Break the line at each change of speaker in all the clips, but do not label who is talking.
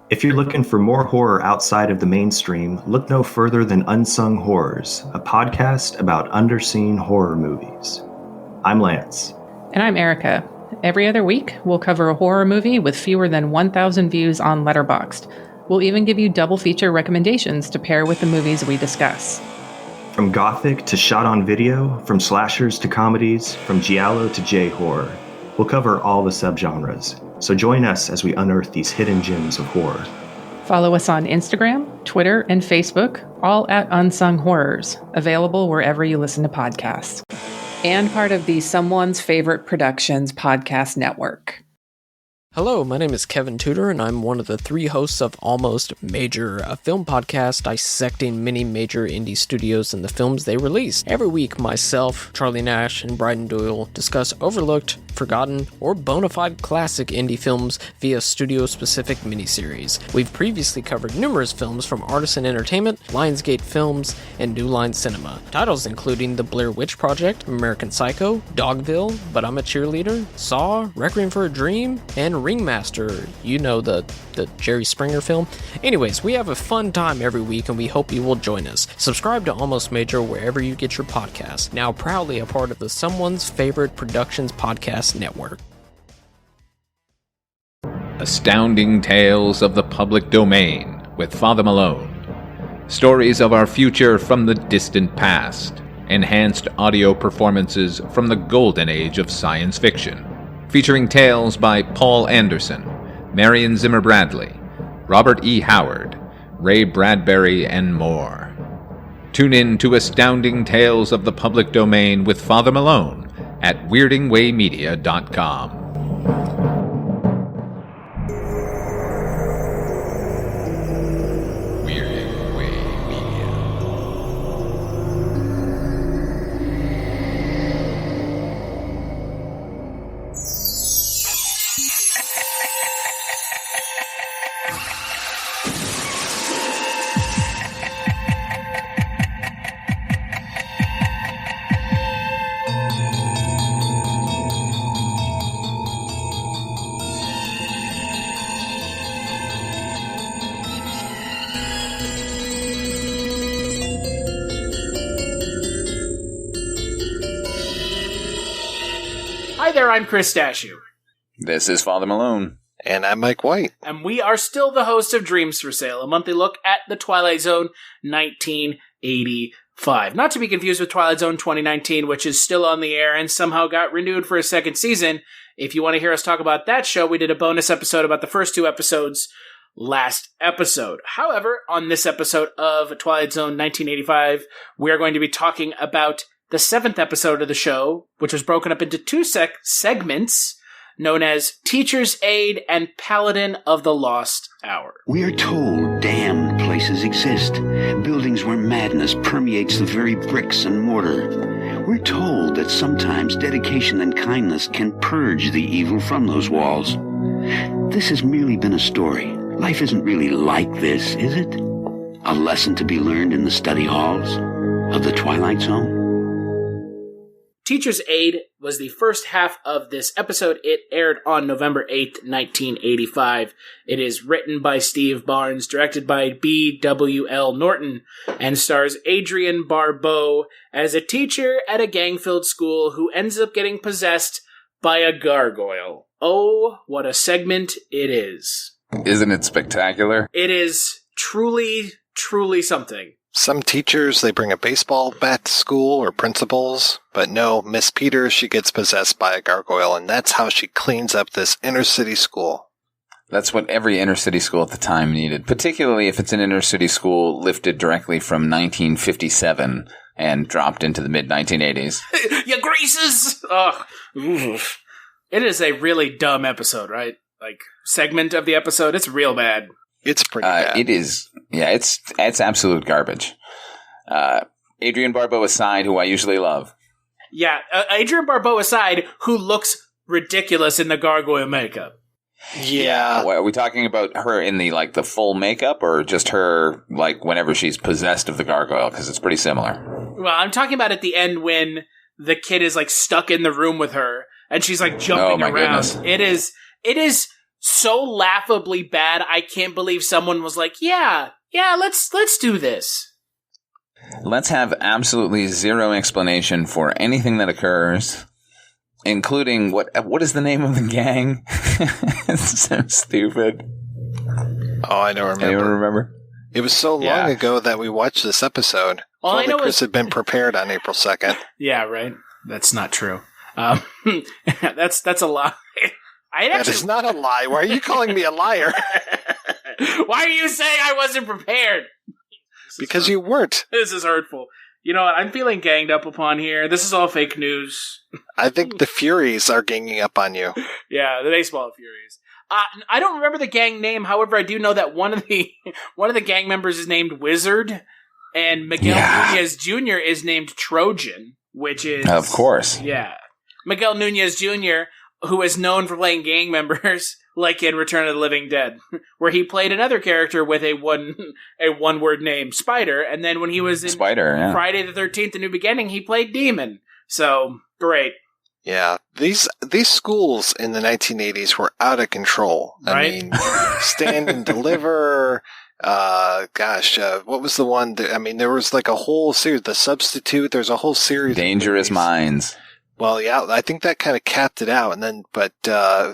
If you're looking for more horror outside of the mainstream, look no further than Unsung Horrors, a podcast about underseen horror movies. I'm Lance.
And I'm Erica. Every other week, we'll cover a horror movie with fewer than 1,000 views on Letterboxd. We'll even give you double feature recommendations to pair with the movies we discuss.
From gothic to shot on video, from slashers to comedies, from giallo to J-horror, we'll cover all the subgenres. So join us as we unearth these hidden gems of horror.
Follow us on Instagram, Twitter, and Facebook, all at Unsung Horrors, available wherever you listen to podcasts. And part of the Someone's Favorite Productions podcast network.
Hello, my name is Kevin Tudor, and I'm one of the three hosts of Almost Major, a film podcast dissecting many major indie studios and the films they release. Every week, myself, Charlie Nash, and Bryden Doyle discuss overlooked, forgotten, or bona fide classic indie films via studio-specific miniseries. We've previously covered numerous films from Artisan Entertainment, Lionsgate Films, and New Line Cinema. Titles including The Blair Witch Project, American Psycho, Dogville, But I'm a Cheerleader, Saw, Requiem for a Dream, and Ringmaster, you know, the Jerry Springer film. Anyways, we have a fun time every week and we hope you will join us. Subscribe to Almost Major wherever you get your podcasts. Now proudly a part of the Someone's Favorite Productions podcast network.
Astounding Tales of the Public Domain with Father Malone. Stories of our future from the distant past. Enhanced audio performances from the golden age of science fiction. Featuring tales by Paul Anderson, Marion Zimmer Bradley, Robert E. Howard, Ray Bradbury, and more. Tune in to Astounding Tales of the Public Domain with Father Malone at weirdingwaymedia.com.
Hi there, I'm Chris Dashew.
This is Father Malone.
And I'm Mike White.
And we are still the hosts of Dreams for Sale, a monthly look at the Twilight Zone 1985. Not to be confused with Twilight Zone 2019, which is still on the air and somehow got renewed for a second season. If you want to hear us talk about that show, we did a bonus episode about the first two episodes last episode. However, on this episode of Twilight Zone 1985, we are going to be talking about the seventh episode of the show, which was broken up into two segments known as Teacher's Aide and Paladin of the Lost Hour.
We are told damned places exist, buildings where madness permeates the very bricks and mortar. We're told that sometimes dedication and kindness can purge the evil from those walls. This has merely been a story. Life isn't really like this, is it? A lesson to be learned in the study halls of the Twilight Zone?
Teacher's Aide was the first half of this episode. It aired on November 8th, 1985. It is written by Steve Barnes, directed by B.W.L. Norton, and stars Adrienne Barbeau as a teacher at a gang-filled school who ends up getting possessed by a gargoyle. Oh, what a segment it is.
Isn't it spectacular?
It is truly, truly something.
Some teachers, they bring a baseball bat to school, or principals, but no, Miss Peters, she gets possessed by a gargoyle, and that's how she cleans up this inner-city school.
That's what every inner-city school at the time needed, particularly if it's an inner-city school lifted directly from 1957 and dropped into the mid-1980s.
Ya greases! Ugh. Oof. It is a really dumb episode, right? Like, segment of the episode, it's real bad.
It's pretty bad.
It is. Yeah, it's absolute garbage. Adrienne Barbeau aside, who I usually love.
Yeah, Adrienne Barbeau aside, who looks ridiculous in the gargoyle makeup.
Yeah.
Are we talking about her in the full makeup, or just her whenever she's possessed of the gargoyle? Because it's pretty similar.
Well, I'm talking about at the end when the kid is stuck in the room with her and she's jumping around.
Goodness.
It is so laughably bad. I can't believe someone was like, yeah, let's do this.
Let's have absolutely zero explanation for anything that occurs, including what is the name of the gang? It's so stupid.
Oh, I don't remember.
Anyone remember?
It was so long ago that we watched this episode.
All I know
Chris
is
had been prepared on April 2nd.
Yeah, right. That's not true. That's a lie.
That is not a lie. Why are you calling me a liar?
Why are you saying I wasn't prepared?
Because you weren't.
This is hurtful. You know what? I'm feeling ganged up upon here. This is all fake news.
I think the Furies are ganging up on you.
Yeah, the baseball Furies. I don't remember the gang name. However, I do know that one of the gang members is named Wizard, and Miguel Nunez Jr. is named Trojan, which is
of course.
Yeah, Miguel Nunez Jr., who is known for playing gang members, like in Return of the Living Dead, where he played another character with a one-word name, Spider, and then when he was in Friday the 13th: A New Beginning, he played Demon. So great. Yeah,
these schools in the 1980s were out of control.
Right?
I mean, Stand and Deliver. What was the one? There was like a whole series. The Substitute. There's a whole series.
Dangerous Minds.
Well, yeah, I think that kind of capped it out. And then, but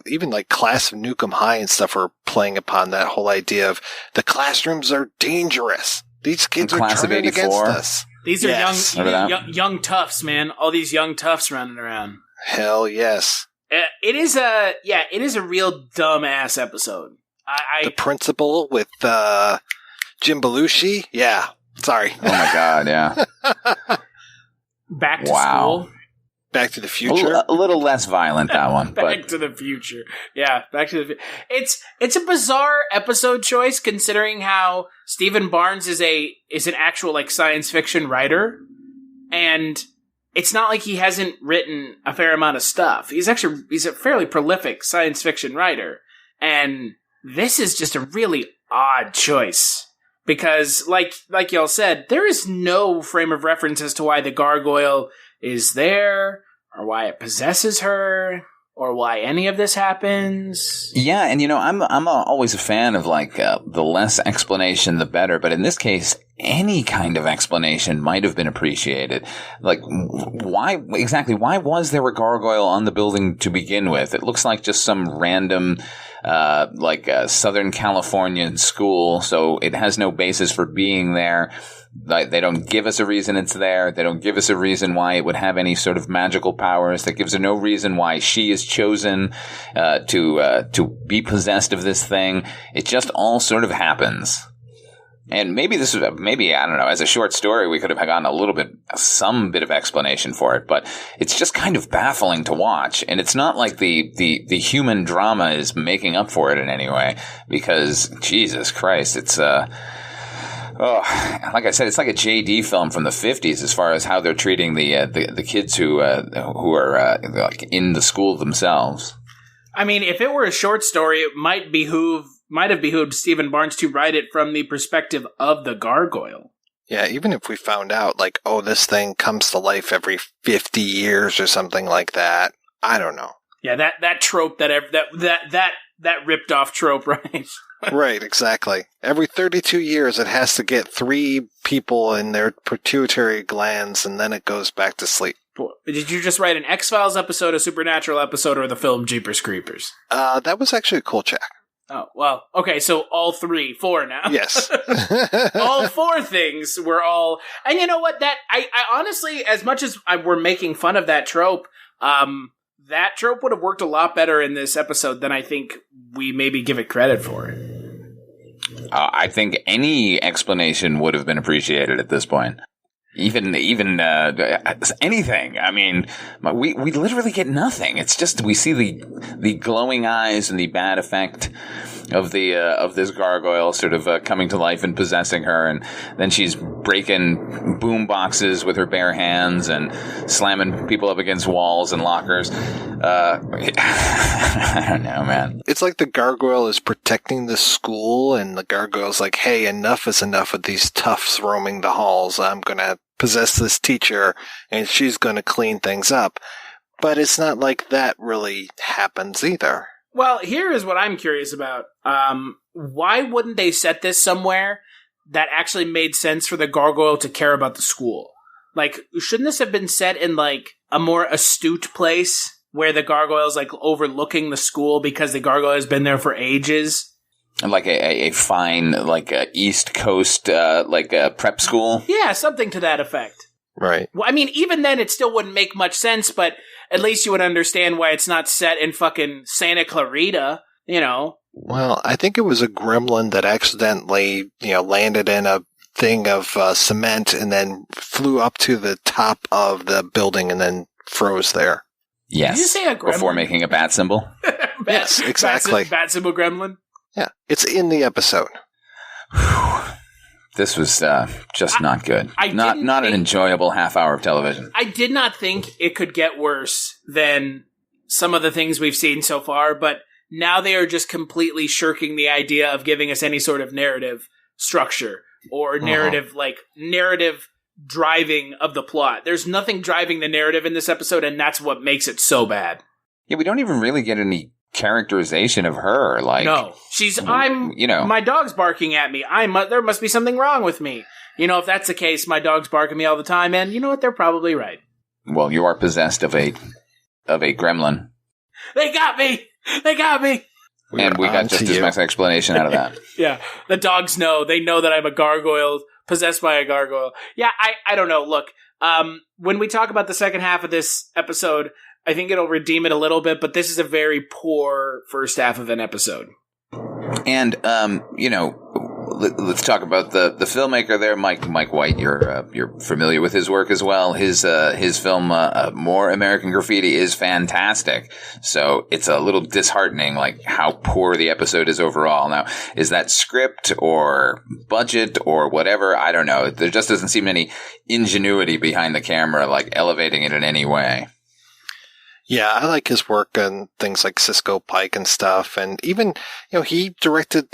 even like Class of Nukem High and stuff were playing upon that whole idea of the classrooms are dangerous. These kids are turning against us.
These are young toughs, man. All these young toughs running around.
Hell yes.
It is a real dumbass episode.
The principal with Jim Belushi? Yeah. Sorry.
Oh my God, yeah.
Back to school.
Back to the Future?
A little less violent, that one.
Back to the Future. Yeah, Back to the Future. It's a bizarre episode choice considering how Stephen Barnes is an actual like science fiction writer, and it's not like he hasn't written a fair amount of stuff. He's a fairly prolific science fiction writer, and this is just a really odd choice because, like y'all said, there is no frame of reference as to why the gargoyle is there, or why it possesses her, or why any of this happens.
Yeah, and I'm always a fan of like the less explanation, the better. But in this case, any kind of explanation might have been appreciated. Like, why was there a gargoyle on the building to begin with? It looks like just some random, Southern Californian school, so it has no basis for being there. Like, they don't give us a reason it's there. They don't give us a reason why it would have any sort of magical powers. That gives her no reason why she is chosen to be possessed of this thing. It just all sort of happens. And maybe I don't know, as a short story, we could have gotten some bit of explanation for it, but it's just kind of baffling to watch. And it's not like the human drama is making up for it in any way, because Jesus Christ, it's, like I said, it's like a JD film from the 50s as far as how they're treating the kids who are like in the school themselves.
I mean, if it were a short story, it might have behooved Stephen Barnes to write it from the perspective of the gargoyle.
Yeah, even if we found out, like, oh, this thing comes to life every 50 years or something like that, I don't know.
Yeah, that trope, that ripped off trope, right?
Right, exactly. Every 32 years, it has to get 3 people in their pituitary glands, and then it goes back to sleep.
Did you just write an X-Files episode, a Supernatural episode, or the film Jeepers Creepers?
That was actually a Kolchak.
Oh, well, okay, so all 4 now.
Yes.
All 4 things were all... And you know what? I honestly, as much as we're making fun of that trope, that trope would have worked a lot better in this episode than I think we maybe give it credit for.
I think any explanation would have been appreciated at this point. Even anything. I mean, we literally get nothing. It's just we see the glowing eyes and the bad effect of this gargoyle sort of coming to life and possessing her, and then she's breaking boom boxes with her bare hands and slamming people up against walls and lockers. I don't know, man.
It's like the gargoyle is protecting the school, and the gargoyle's like, "Hey, enough is enough of these toughs roaming the halls. I'm gonna possess this teacher, and she's gonna clean things up." But it's not like that really happens either.
Well, here is what I'm curious about. Why wouldn't they set this somewhere that actually made sense for the gargoyle to care about the school? Like, shouldn't this have been set in, like, a more astute place where the gargoyle is, like, overlooking the school because the gargoyle has been there for ages?
Like a fine, like, East Coast, like, a prep school?
Yeah, something to that effect.
Right.
Well, I mean, even then, it still wouldn't make much sense, but at least you would understand why it's not set in fucking Santa Clarita, you know?
Well, I think it was a gremlin that accidentally, landed in a thing of cement and then flew up to the top of the building and then froze there.
Yes.
Did you say a gremlin?
Before making a bat symbol?
Yes, exactly.
Bat symbol gremlin?
Yeah, it's in the episode.
This was just not good. Not an enjoyable half hour of television.
I did not think it could get worse than some of the things we've seen so far, but now they are just completely shirking the idea of giving us any sort of narrative structure or narrative driving of the plot. There's nothing driving the narrative in this episode, and that's what makes it so bad.
Yeah, we don't even really get any characterization of her. Like,
no, my dog's barking at me. There must be something wrong with me. If that's the case, my dog's barking at me all the time, and you know what? They're probably right.
Well, you are possessed of a gremlin.
They got me.
And we got just as much explanation out of that.
Yeah, the dogs know. They know that I'm a gargoyle, possessed by a gargoyle. Yeah, I don't know. Look, when we talk about the second half of this episode, I think it'll redeem it a little bit, but this is a very poor first half of an episode. And,
let's talk about the filmmaker there, Mike White. You're familiar with his work as well. His film, More American Graffiti, is fantastic. So it's a little disheartening, like, how poor the episode is overall. Now, is that script or budget or whatever? I don't know. There just doesn't seem any ingenuity behind the camera, like elevating it in any way.
Yeah, I like his work on things like Cisco Pike and stuff. And even, he directed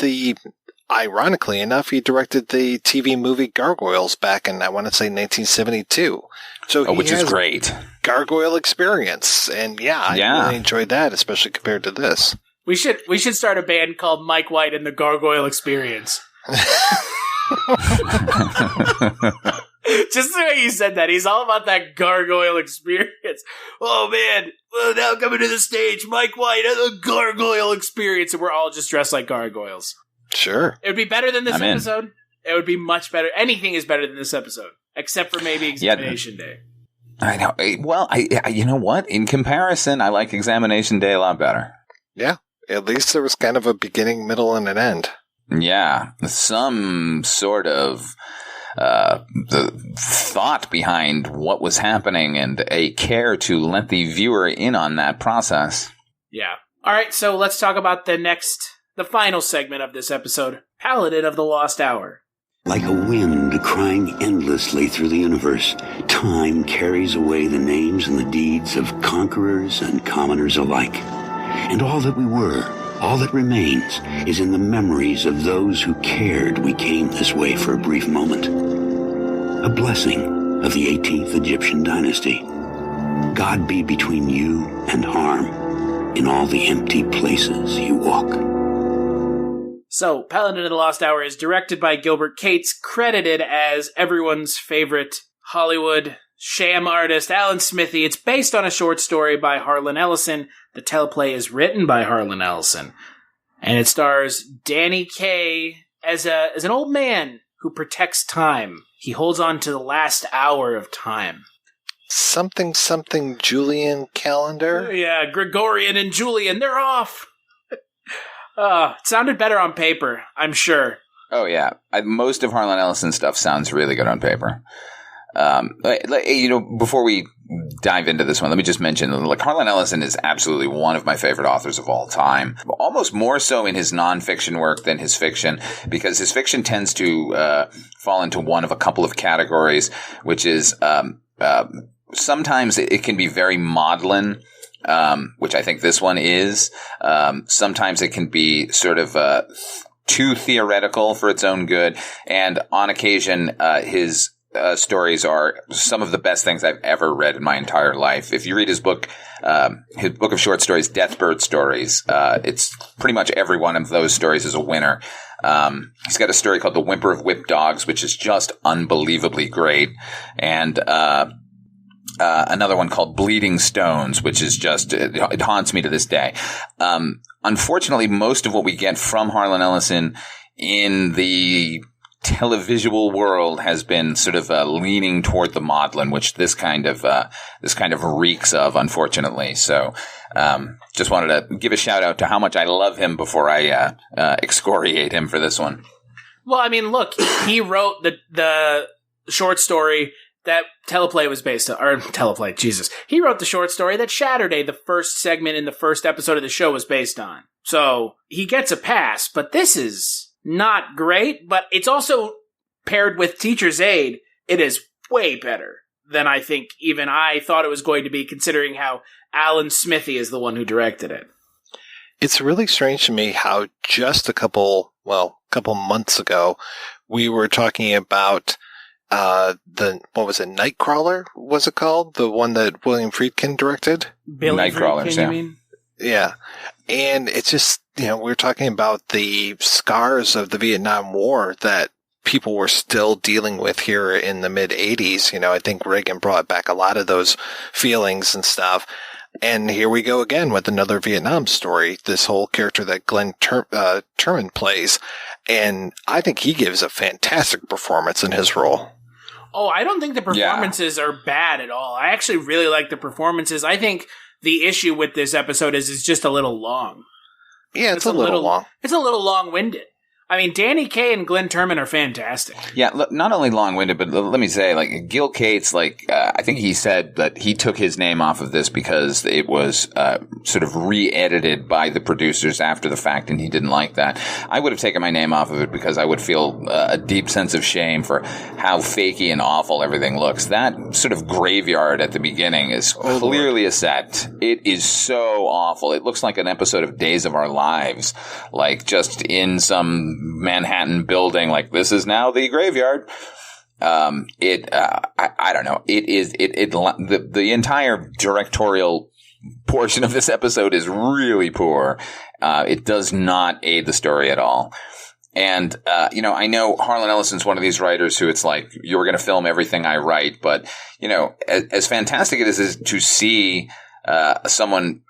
ironically enough, he directed the TV movie Gargoyles back in, I want to say, 1972. So
which is great.
Gargoyle experience. And I really enjoyed that, especially compared to this.
We should start a band called Mike White and the Gargoyle Experience. Just the way you said that. He's all about that gargoyle experience. Oh, man. Well, now coming to the stage, Mike White and the Gargoyle Experience. And we're all just dressed like gargoyles.
Sure.
It would be better than this episode. It would be much better. Anything is better than this episode. Except for maybe Examination Day.
I know. Well, you know what? In comparison, I like Examination Day a lot better.
Yeah. At least there was kind of a beginning, middle, and an end.
Yeah. Some sort of the thought behind what was happening and a care to let the viewer in on that process.
Yeah. All right, so let's talk about the final segment of this episode, Paladin of the Lost Hour.
Like a wind crying endlessly through the universe, time carries away the names and the deeds of conquerors and commoners alike. And all that we were, all that remains, is in the memories of those who cared we came this way for a brief moment. A blessing of the 18th Egyptian dynasty. God be between you and harm in all the empty places you walk.
So, Paladin of the Lost Hour is directed by Gilbert Cates, credited as everyone's favorite Hollywood sham artist, Alan Smithee. It's based on a short story by Harlan Ellison. The teleplay is written by Harlan Ellison. And it stars Danny Kaye as an old man who protects time. He holds on to the last hour of time.
Something Julian calendar?
Yeah, Gregorian and Julian, they're off. It sounded better on paper, I'm sure.
Oh, yeah. Most of Harlan Ellison's stuff sounds really good on paper. Before we dive into this one, let me just mention, Harlan Ellison is absolutely one of my favorite authors of all time. Almost more so in his nonfiction work than his fiction, because his fiction tends to fall into one of a couple of categories, which is sometimes it can be very maudlin, which I think this one is. Sometimes it can be sort of too theoretical for its own good, and on occasion his stories are some of the best things I've ever read in my entire life. If you read his book of short stories, Deathbird Stories, it's pretty much every one of those stories is a winner. He's got a story called The Whimper of Whipped Dogs, which is just unbelievably great. And another one called Bleeding Stones, which is just, it haunts me to this day. Unfortunately, most of what we get from Harlan Ellison in the televisual world has been sort of leaning toward the maudlin, which this kind of reeks of, unfortunately. So just wanted to give a shout out to how much I love him before I excoriate him for this one.
Well, I mean, look, he wrote the short story that Teleplay was based on, or Teleplay, Jesus. He wrote the short story that Shatterday, the first segment in the first episode of the show, was based on. So he gets a pass, but this is not great, but it's also paired with Teacher's Aide. It is way better than I think even I thought it was going to be, considering how Alan Smithee is the one who directed it.
It's really strange to me how just a couple months ago, we were talking about what was it, Nightcrawler, was it called? The one that William Friedkin directed?
Nightcrawlers,
you mean?
Yeah. And it's just, we're talking about the scars of the Vietnam War that people were still dealing with here in the mid-'80s. I think Reagan brought back a lot of those feelings and stuff. And here we go again with another Vietnam story, this whole character that Glenn Turman plays. And I think he gives a fantastic performance in his role.
Oh, I don't think the performances are bad at all. I actually really like the performances. I think the issue with this episode is it's just a little long.
Yeah, it's a little long.
It's a little long-winded. I mean, Danny Kaye and Glenn Turman are fantastic.
Yeah, not only long-winded, but let me say, Gil Cates, I think he said that he took his name off of this because it was sort of re-edited by the producers after the fact, and he didn't like that. I would have taken my name off of it because I would feel a deep sense of shame for how fakey and awful everything looks. That sort of graveyard at the beginning is clearly a set. It is so awful. It looks like an episode of Days of Our Lives, just in some Manhattan building, this is now the graveyard. I don't know. The entire directorial portion of this episode is really poor. It does not aid the story at all. And, I know Harlan Ellison's one of these writers who it's you're going to film everything I write, but, as fantastic it is to see, someone,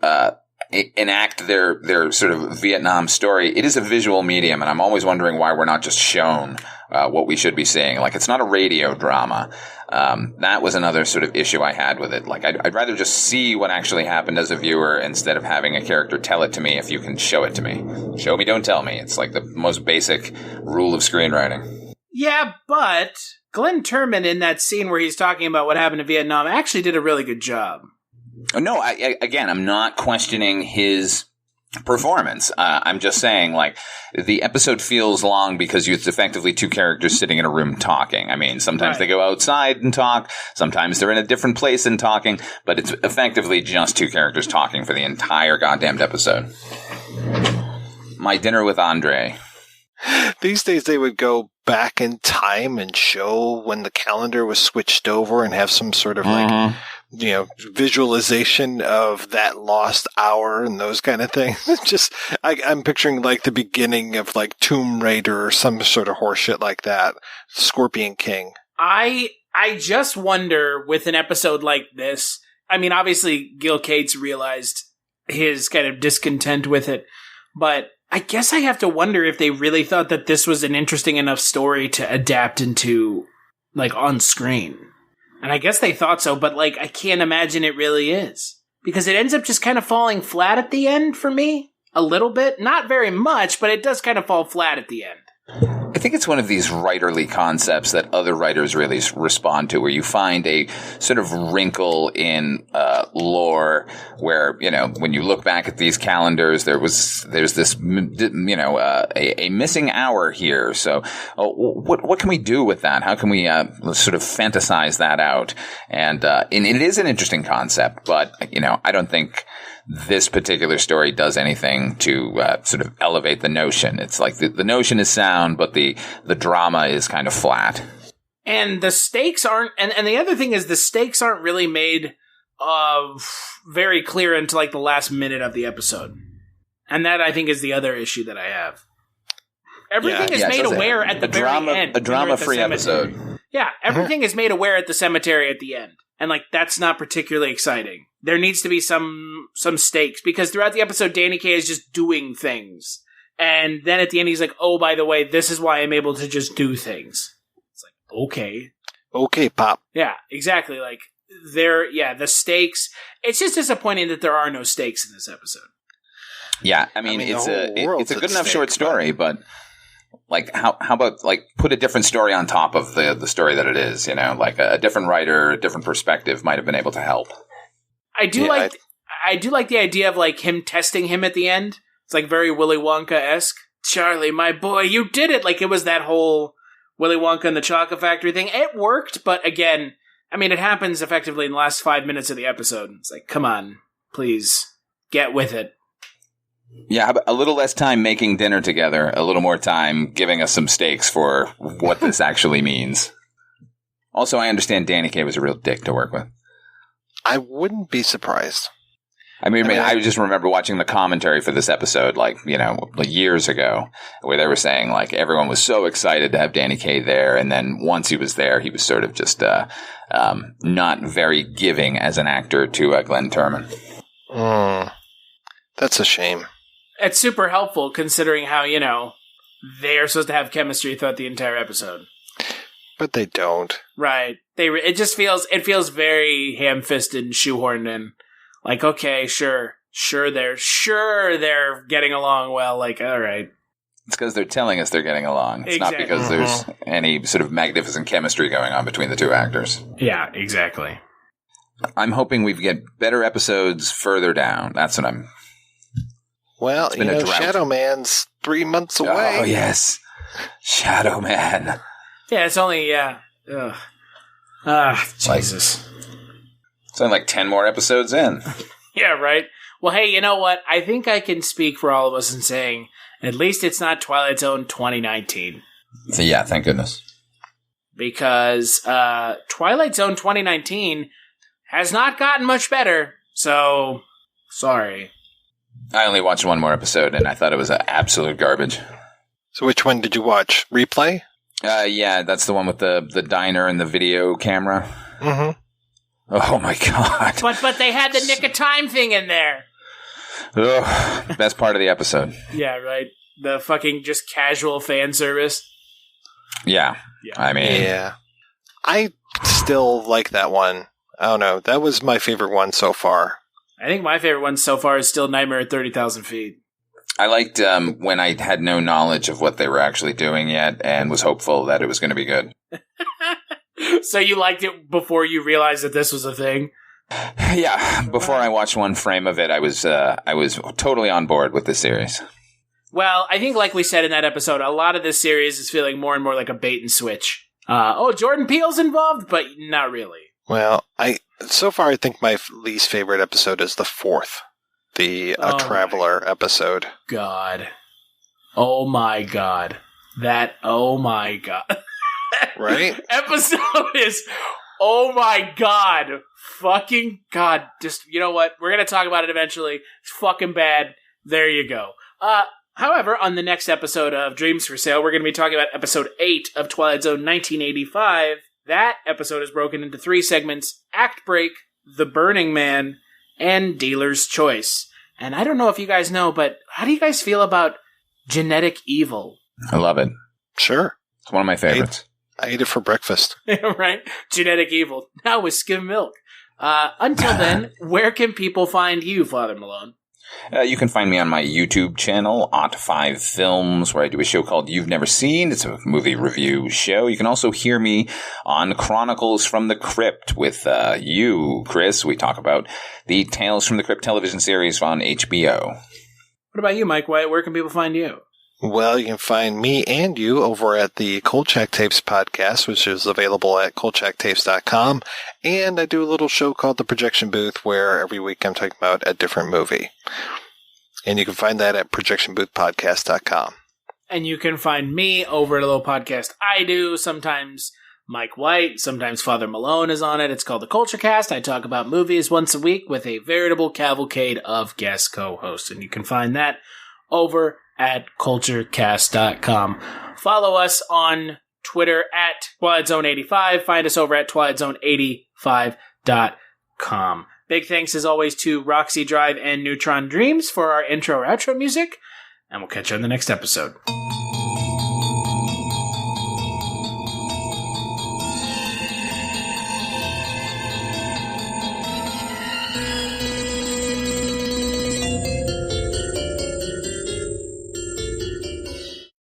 enact their sort of Vietnam story. It is a visual medium, and I'm always wondering why we're not just shown what we should be seeing. It's not a radio drama. That was another sort of issue I had with it. I'd rather just see what actually happened as a viewer instead of having a character tell it to me if you can show it to me. Show me, don't tell me. It's the most basic rule of screenwriting.
Yeah, but Glenn Turman in that scene where he's talking about what happened in Vietnam actually did a really good job.
No, I'm not questioning his performance. I'm just saying, the episode feels long because it's effectively two characters sitting in a room talking. I mean, sometimes they go outside and talk. Sometimes they're in a different place and talking. But it's effectively just two characters talking for the entire goddamned episode. My Dinner with Andre.
These days they would go back in time and show when the calendar was switched over and have some sort of visualization of that lost hour and those kind of things. Just, I'm picturing the beginning of Tomb Raider or some sort of horseshit like that. Scorpion King.
I just wonder with an episode like this, I mean, obviously Gil Cates realized his kind of discontent with it, but I guess I have to wonder if they really thought that this was an interesting enough story to adapt into, on screen. And I guess they thought so, but, I can't imagine it really is. Because it ends up just kind of falling flat at the end for me. A little bit. Not very much, but it does kind of fall flat at the end.
I think it's one of these writerly concepts that other writers really respond to, where you find a sort of wrinkle in lore where, when you look back at these calendars, there's this, a missing hour here. So what can we do with that? How can we sort of fantasize that out? And it is an interesting concept, but, I don't think this particular story does anything to sort of elevate the notion. It's the notion is sound, but the drama is kind of flat.
And the stakes aren't, and the other thing is the stakes aren't really made very clear until like the last minute of the episode. And that, I think, is the other issue that I have. Everything is made aware at the very end.
A drama-free episode.
Yeah, everything is made aware at the cemetery at the end. And, like, that's not particularly exciting. There needs to be some stakes. Because throughout the episode, Danny Kaye is just doing things. And then at the end, he's like, oh, by the way, this is why I'm able to just do things. It's like, okay.
Okay, Pop.
Yeah, exactly. Like, the stakes. It's just disappointing that there are no stakes in this episode.
Yeah, I mean it's a good enough short story, but like how about like put a different story on top of the story that it is, you know, like a different writer, a different perspective might have been able to help.
I do like the idea of like him testing him at the end. It's like very Willy Wonka-esque. Charlie, my boy, you did it! Like it was that whole Willy Wonka and the Chocolate Factory thing. It worked, but again, I mean, it happens effectively in the last 5 minutes of the episode. It's like, come on, please, get with it.
Yeah, how about a little less time making dinner together, a little more time giving us some stakes for what this actually means. Also, I understand Danny Kaye was a real dick to work with.
I wouldn't be surprised.
I mean, I just remember watching the commentary for this episode, like, you know, like years ago, where they were saying, like, everyone was so excited to have Danny Kaye there, and then once he was there, he was sort of just not very giving as an actor to Glenn Turman.
That's a shame.
It's super helpful considering how, you know, they are supposed to have chemistry throughout the entire episode.
But they don't.
Right. It feels very ham-fisted and shoehorned in. Like, okay, sure they're getting along well, like, all right.
It's because they're telling us they're getting along. It's not because there's any sort of magnificent chemistry going on between the two actors.
Yeah, exactly.
I'm hoping we get better episodes further down. That's what I'm...
Well, you know, Shadow Man's 3 months away.
Oh, yes. Shadow Man.
Yeah, it's only, Ugh. Jesus.
It's only like 10 more episodes in.
Yeah, right? Well, hey, you know what? I think I can speak for all of us in saying, at least it's not Twilight Zone 2019.
So, yeah, thank goodness.
Because Twilight Zone 2019 has not gotten much better, so sorry.
I only watched one more episode, and I thought it was absolute garbage.
So which one did you watch? Replay?
Yeah, that's the one with the diner and the video camera.
Mm-hmm.
Oh, my God.
But they had the Nick of Time thing in there.
Ugh, best part of the episode.
Yeah, right. The fucking just casual fan service.
Yeah. I mean...
Yeah. I still like that one. I don't know. That was my favorite one so far.
I think my favorite one so far is still Nightmare at 30,000 Feet.
I liked when I had no knowledge of what they were actually doing yet and was hopeful that it was going to be good.
So you liked it before you realized that this was a thing?
Yeah. Before I watched one frame of it, I was totally on board with this series.
Well, I think like we said in that episode, a lot of this series is feeling more and more like a bait and switch. Jordan Peele's involved, but not really.
Well, so far I think my least favorite episode is the fourth. The Traveler episode.
God. Oh my God. Oh my God.
Right?
Episode is, oh my God. Fucking God. Just, you know what? We're going to talk about it eventually. It's fucking bad. There you go. However, on the next episode of Dreams for Sale, we're going to be talking about episode 8 of Twilight Zone 1985. That episode is broken into 3 segments: Act Break, The Burning Man, and Dealer's Choice. And I don't know if you guys know, but how do you guys feel about genetic evil?
I love it.
Sure.
It's one of my favorites.
I ate it for breakfast.
Right? Genetic evil. Now with skim milk. Until then, where can people find you, Father Malone?
You can find me on my YouTube channel, Ot5 Films, where I do a show called You've Never Seen. It's a movie review show. You can also hear me on Chronicles from the Crypt with you, Chris. We talk about the Tales from the Crypt television series on HBO.
What about you, Mike White? Where can people find you?
Well, you can find me and you over at the Kolchak Tapes podcast, which is available at kolchaktapes.com. And I do a little show called The Projection Booth, where every week I'm talking about a different movie. And you can find that at projectionboothpodcast.com.
And you can find me over at a little podcast I do. Sometimes Mike White. Sometimes Father Malone is on it. It's called The Culture Cast. I talk about movies once a week with a veritable cavalcade of guest co-hosts. And you can find that over at culturecast.com. Follow us on Twitter at TwilightZone85. Find us over at TwilightZone85.com. Big thanks as always to Roxy Drive and Neutron Dreams for our intro or outro music. And we'll catch you on the next episode.